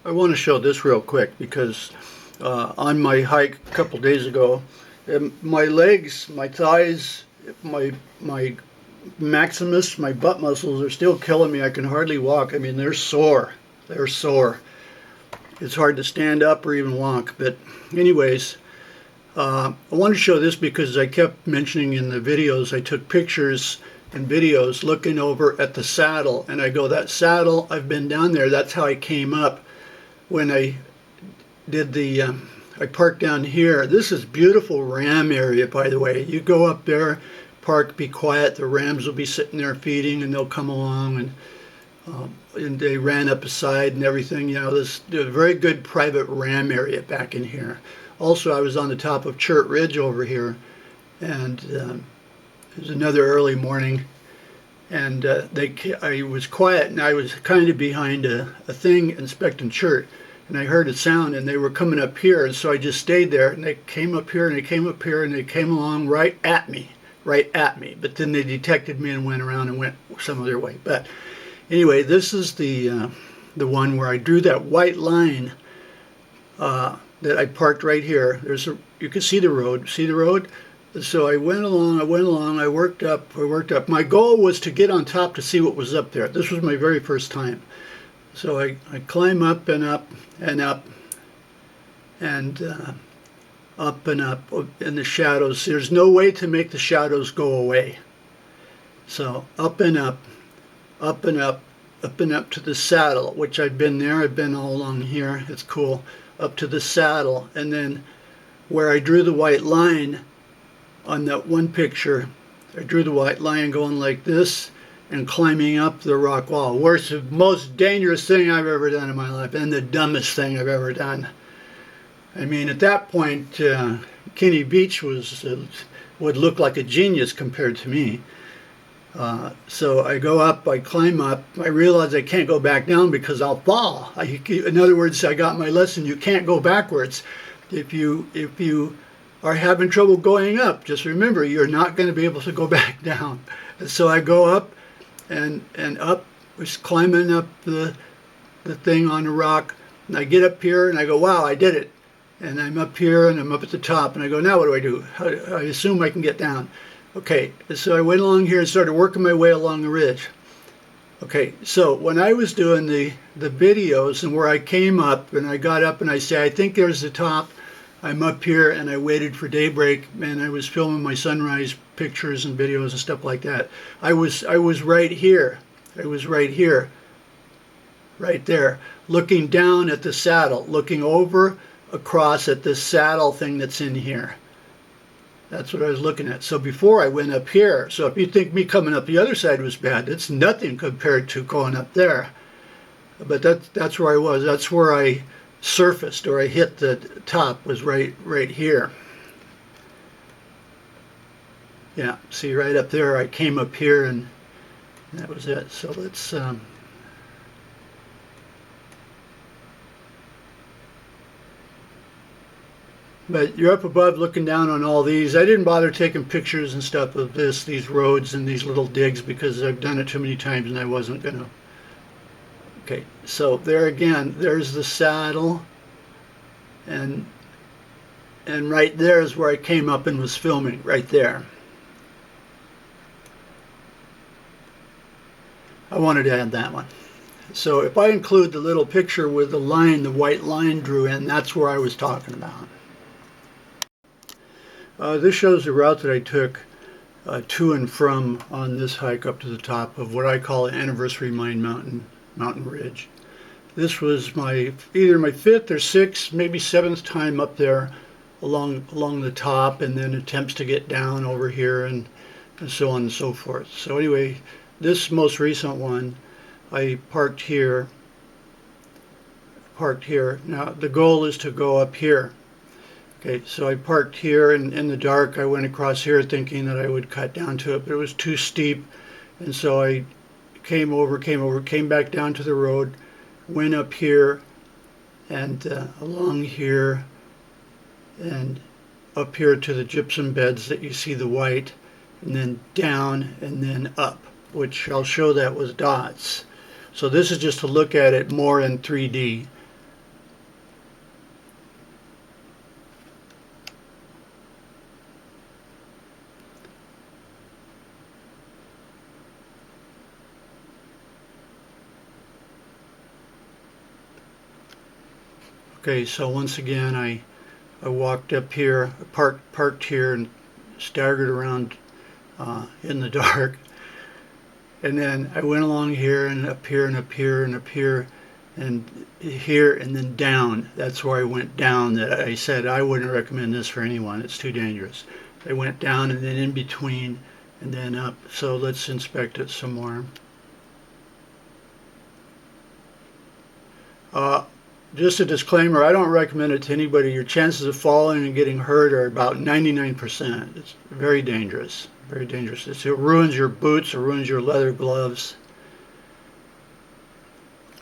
I want to show this real quick because on my hike a couple days ago, my legs, my thighs, my maximus, my butt muscles are still killing me. I can hardly walk. I mean, they're sore. They're sore. It's hard to stand up or even walk. But anyways, I want to show this because I kept mentioning in the videos, I took pictures and videos looking over at the saddle, and I go, that saddle, I've been down there. That's how I came up when I did the I parked down here. This is beautiful ram area, by the way. You go up there, park, be quiet. The rams will be sitting there feeding, and they'll come along, and they ran up the side and everything. You know, there's a very good private ram area back in here. Also, I was on the top of Chert Ridge over here, and it was another early morning, and I was quiet, and I was kind of behind a thing inspecting chert, and I heard a sound, and they were coming up here, and so I just stayed there, and they came up here, and they came up here, and they came along right at me, but then they detected me and went around and went some other way. But anyway, this is the one where I drew that white line that I parked right here. You can see the road. See the road? So I went along, I worked up. My goal was to get on top to see what was up there. This was my very first time. So I climb up and up and up and up and up in the shadows. There's no way to make the shadows go away. So up and up, up and up, up and up to the saddle, which I've been there. I've been all along here. It's cool. Up to the saddle, and then where I drew the white line on that one picture, I drew the white line going like this and climbing up the rock wall. Worst, the most dangerous thing I've ever done in my life, and the dumbest thing I've ever done. I mean, at that point, Kenny Beach would look like a genius compared to me. So I go up, I climb up, I realize I can't go back down because I'll fall. In other words, I got my lesson, you can't go backwards. If you are having trouble going up, just remember you're not going to be able to go back down. So I go up and up, just climbing up the thing on the rock, and I get up here and I go, wow, I did it. And I'm up here and I'm up at the top, and I go, now what do? I assume I can get down. Okay, so I went along here and started working my way along the ridge. Okay, so when I was doing the videos and where I came up and I got up and I say, I think there's the top, I'm up here, and I waited for daybreak, and I was filming my sunrise pictures and videos and stuff like that. I was right here. I was right here. Right there. Looking down at the saddle. Looking over across at this saddle thing that's in here. That's what I was looking at. So before I went up here, so if you think me coming up the other side was bad, it's nothing compared to going up there. But that's where I was. That's where I surfaced, or I hit the top, was right here. Yeah, see right up there, I came up here and that was it. So let's but you're up above looking down on all these. I didn't bother taking pictures and stuff of these roads and these little digs because I've done it too many times and I wasn't gonna. Okay, so there again, there's the saddle, and right there is where I came up and was filming, right there. I wanted to add that one. So if I include the little picture with the line, the white line drew in, that's where I was talking about. This shows the route that I took to and from on this hike up to the top of what I call Anniversary Mine Mountain Ridge. This was either my 5th or 6th, maybe 7th time up there along the top, and then attempts to get down over here and so on and so forth. So anyway, this most recent one, I parked here. Now the goal is to go up here. Okay, so I parked here, and in the dark I went across here thinking that I would cut down to it, but it was too steep, and so I came back down to the road, went up here, and along here, and up here to the gypsum beds that you see the white, and then down, and then up, which I'll show that with dots. So this is just to look at it more in 3D. Okay, so once again, I walked up here, parked here, and staggered around in the dark. And then I went along here and up here and up here and up here and here and then down. That's where I went down. That I said I wouldn't recommend this for anyone. It's too dangerous. I went down and then in between and then up. So let's inspect it some more. Just a disclaimer, I don't recommend it to anybody. Your chances of falling and getting hurt are about 99%. It's very dangerous. Very dangerous. It ruins your boots, it ruins your leather gloves.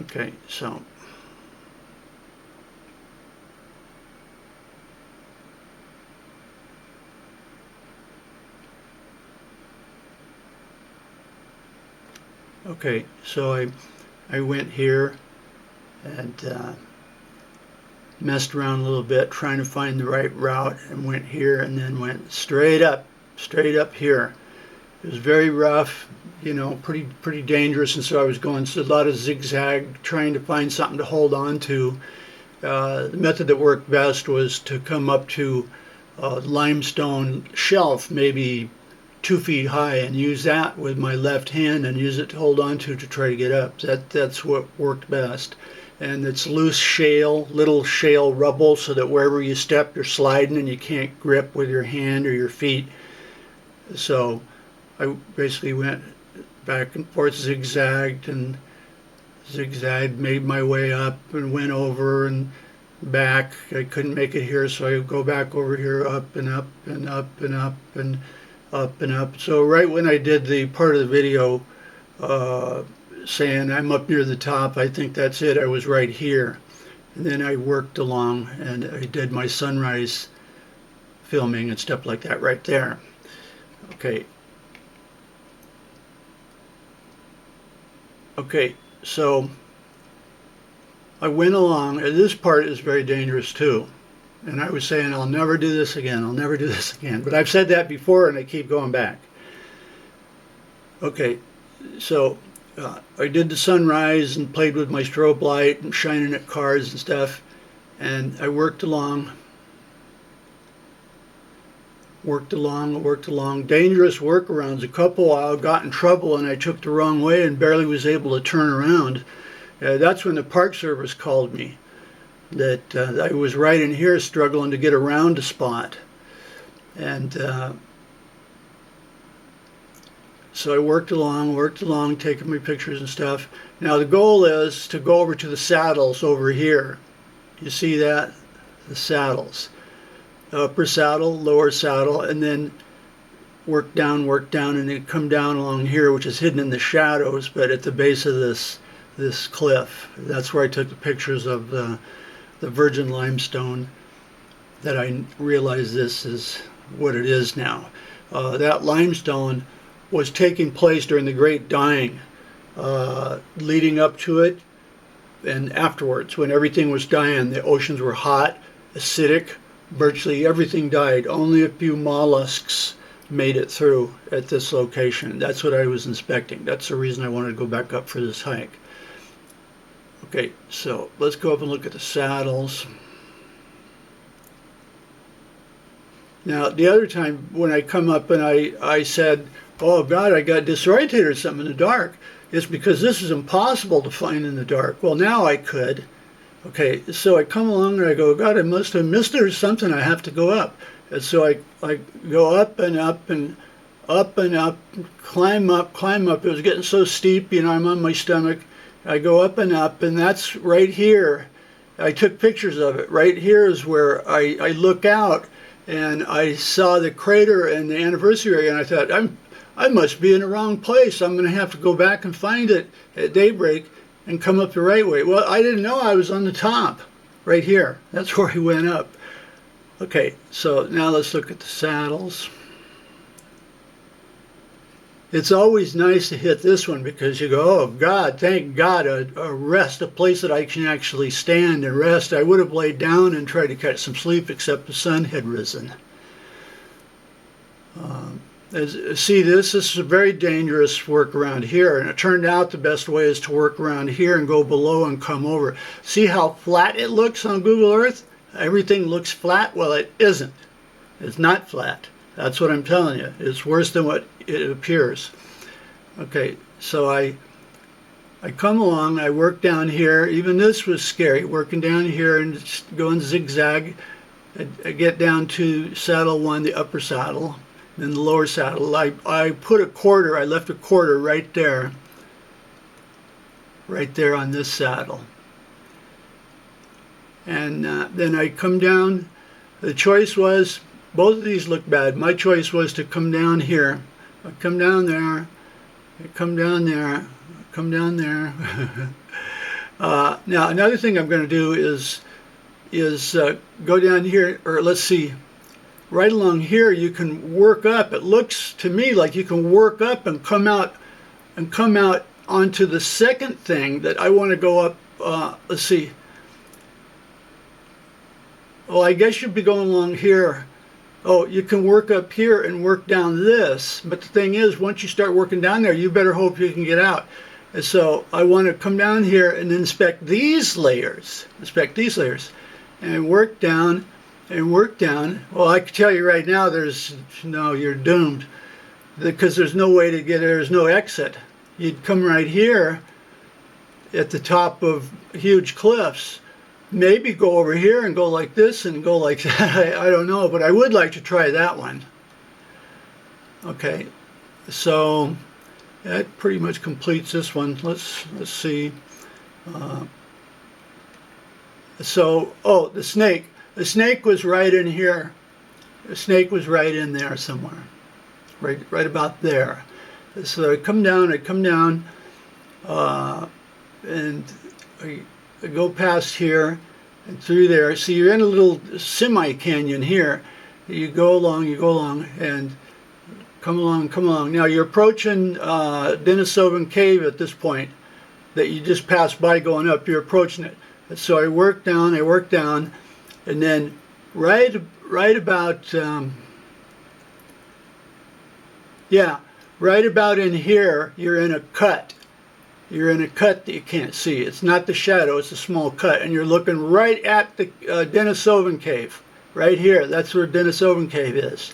Okay, so I went here and messed around a little bit trying to find the right route, and went here and then went straight up here. It was very rough, you know, pretty dangerous, and so I was going a lot of zigzag trying to find something to hold on to. The method that worked best was to come up to a limestone shelf, maybe 2 feet high, and use that with my left hand and use it to hold on to try to get up. That's what worked best. And it's loose shale, little shale rubble, so that wherever you step, you're sliding and you can't grip with your hand or your feet. So I basically went back and forth, zigzagged, made my way up and went over and back. I couldn't make it here, so I would go back over here, up and up and up and up and up and up. So right when I did the part of the video saying I'm up near the top, I think that's it, I was right here. And then I worked along and I did my sunrise filming and stuff like that right there. Okay. Okay, so I went along, and this part is very dangerous too. And I was saying, I'll never do this again, I'll never do this again. But I've said that before and I keep going back. Okay, so I did the sunrise and played with my strobe light and shining at cars and stuff. And I worked along. Dangerous workarounds. A couple I got in trouble and I took the wrong way and barely was able to turn around. That's when the Park Service called me. That I was right in here struggling to get around a spot. And so I worked along, taking my pictures and stuff. Now the goal is to go over to the saddles over here. You see that? The saddles. Upper saddle, lower saddle, and then work down, and then come down along here, which is hidden in the shadows, but at the base of this cliff. That's where I took the pictures of the virgin limestone that I realized this is what it is now. That limestone was taking place during the Great Dying, leading up to it and afterwards, when everything was dying. The oceans were hot, acidic, virtually everything died. Only a few mollusks made it through at this location. That's what I was inspecting. That's the reason I wanted to go back up for this hike. Okay, so let's go up and look at the saddles. Now, the other time when I come up and I said, oh God, I got disoriented or something in the dark, it's because this is impossible to find in the dark. Well, now I could. Okay, so I come along and I go, God, I must have missed it or something. I have to go up. And so I go up and up and up and up, climb up. It was getting so steep, you know, I'm on my stomach. I go up, and that's right here. I took pictures of it. Right here is where I look out, and I saw the crater and the anniversary, and I thought, I must be in the wrong place. I'm going to have to go back and find it at daybreak and come up the right way. Well, I didn't know I was on the top, right here. That's where I went up. Okay, so now let's look at the saddles. It's always nice to hit this one because you go, oh God, thank God, a rest, a place that I can actually stand and rest. I would have laid down and tried to catch some sleep, except the sun had risen. See, this is very dangerous work around here, and it turned out the best way is to work around here and go below and come over. See how flat it looks on Google Earth? Everything looks flat. Well, it isn't. It's not flat. That's what I'm telling you. It's worse than what it appears. Okay, so I come along, I work down here. Even this was scary, working down here and going zigzag. I get down to saddle 1, the upper saddle. Then the lower saddle, I put a quarter, I left a quarter right there on this saddle. And then I come down. The choice was, both of these look bad. My choice was to come down here. I come down there, I come down there, I come down there. Now another thing I'm going to do is go down here, or let's see, right along here you can work up. It looks to me like you can work up and come out onto the second thing that I want to go up. Let's see. Well, I guess you'd be going along here. Oh, you can work up here and work down this. But the thing is, once you start working down there, you better hope you can get out. And so I want to come down here and inspect these layers. And work down and work down. Well, I can tell you right now, you're doomed, because there's no way to get, there's no exit. You'd come right here at the top of huge cliffs, maybe go over here and go like this and go like that. I don't know, but I would like to try that one. Okay, so that pretty much completes this one. Let's see. The snake. The snake was right in here. The snake was right in there somewhere. Right about there. So I come down, and I go past here and through there. See, you're in a little semi-canyon here. You go along, and come along. Now you're approaching Denisovan Cave at this point that you just passed by going up. You're approaching it. So I work down, and then right about in here, you're in a cut. You're in a cut that you can't see. It's not the shadow, it's a small cut, and you're looking right at the Denisovan Cave. Right here, that's where Denisovan Cave is.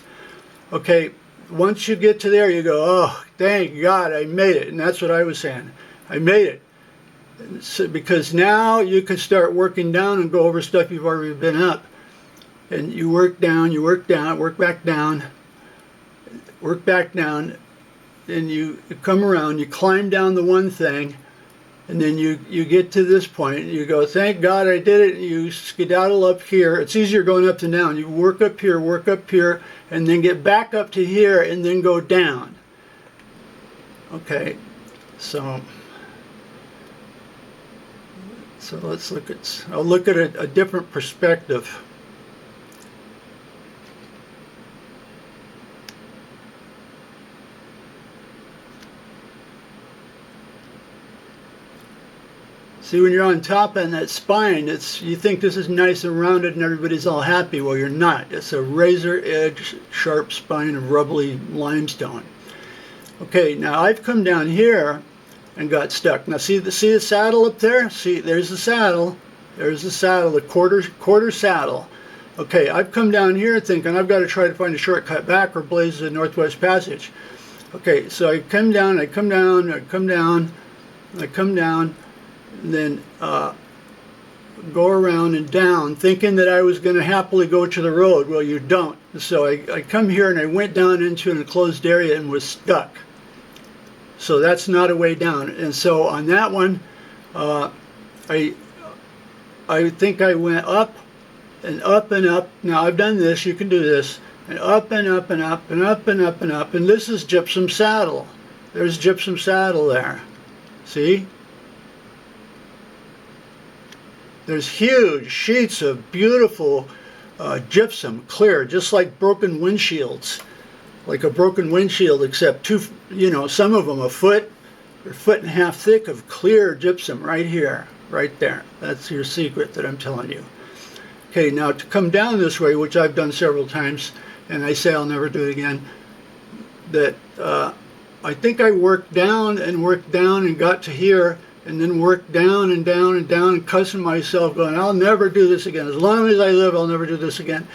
Okay, once you get to there, you go, oh, thank God I made it. And that's what I was saying. I made it. So, because now you can start working down and go over stuff you've already been up. And you work down, work back down, then you come around, you climb down the one thing, and then you get to this point, and you go, thank God I did it, and you skedaddle up here. It's easier going up than down. You work up here, and then get back up to here, and then go down. Okay, so let's look at, I'll look at a different perspective. See, when you're on top of that spine, you think this is nice and rounded and everybody's all happy. Well, you're not. It's a razor edge, sharp spine of rubbly limestone. Okay, now I've come down here and got stuck. Now see the saddle up there? See, there's the saddle. There's the saddle, the quarter saddle. Okay, I've come down here thinking I've got to try to find a shortcut back or blaze the Northwest Passage. Okay, so I come down, and then go around and down, thinking that I was going to happily go to the road. Well, you don't. So I come here and I went down into an enclosed area and was stuck. So that's not a way down. And so on that one, I think I went up and up and up. Now I've done this. You can do this. And up and up and up and up and up and up. And this is gypsum saddle. There's gypsum saddle there. See? There's huge sheets of beautiful gypsum, clear, just like broken windshields. Like a broken windshield, except some of them a foot or foot and a half thick of clear gypsum right here, right there. That's your secret that I'm telling you. Okay, now to come down this way, which I've done several times, and I say I'll never do it again, that I think I worked down and got to here, and then worked down and down and down and cussing myself, going, I'll never do this again. As long as I live, I'll never do this again.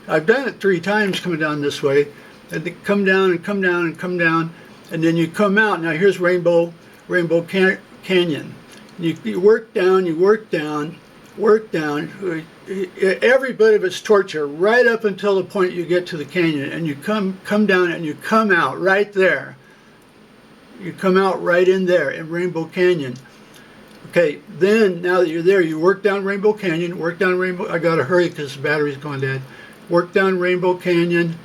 I've done it 3 times coming down this way. And they come down and come down and come down, and then you come out. Now here's Rainbow Canyon. You work down, work down. Every bit of it's torture right up until the point you get to the canyon, and you come down and you come out right there. You come out right in there in Rainbow Canyon. Okay, then now that you're there, you work down Rainbow Canyon, work down Rainbow. I gotta hurry because the battery's going dead. Work down Rainbow Canyon,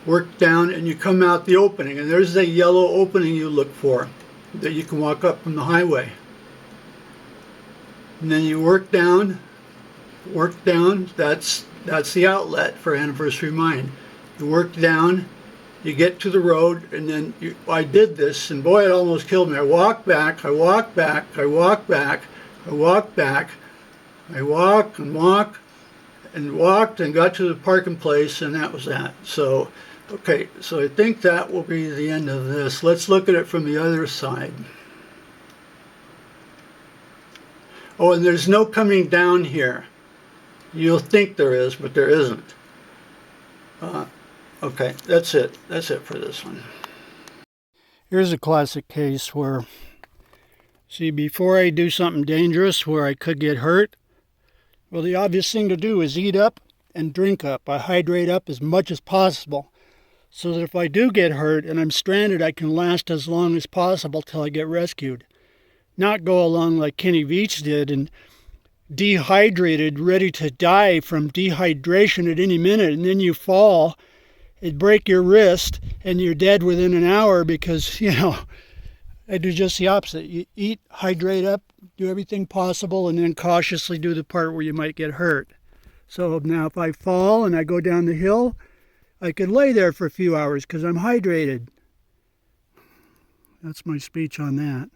work down, and you come out the opening, and there's the yellow opening you look for that you can walk up from the highway. And then you work down, that's the outlet for Anniversary Mine. You work down, you get to the road, and then I did this, and boy, it almost killed me. I walked back, I walked back, I walked back, I walked back, I walked and walked and walked and got to the parking place, and that was that. So, okay, so I think that will be the end of this. Let's look at it from the other side. Oh, and there's no coming down here. You'll think there is, but there isn't. Okay, that's it. That's it for this one. Here's a classic case where, see, before I do something dangerous where I could get hurt, well, the obvious thing to do is eat up and drink up. I hydrate up as much as possible so that if I do get hurt and I'm stranded, I can last as long as possible till I get rescued. Not go along like Kenny Veach did and dehydrated, ready to die from dehydration at any minute, and then you fall, it'd break your wrist, and you're dead within an hour because, I do just the opposite. You eat, hydrate up, do everything possible, and then cautiously do the part where you might get hurt. So now if I fall and I go down the hill, I could lay there for a few hours because I'm hydrated. That's my speech on that.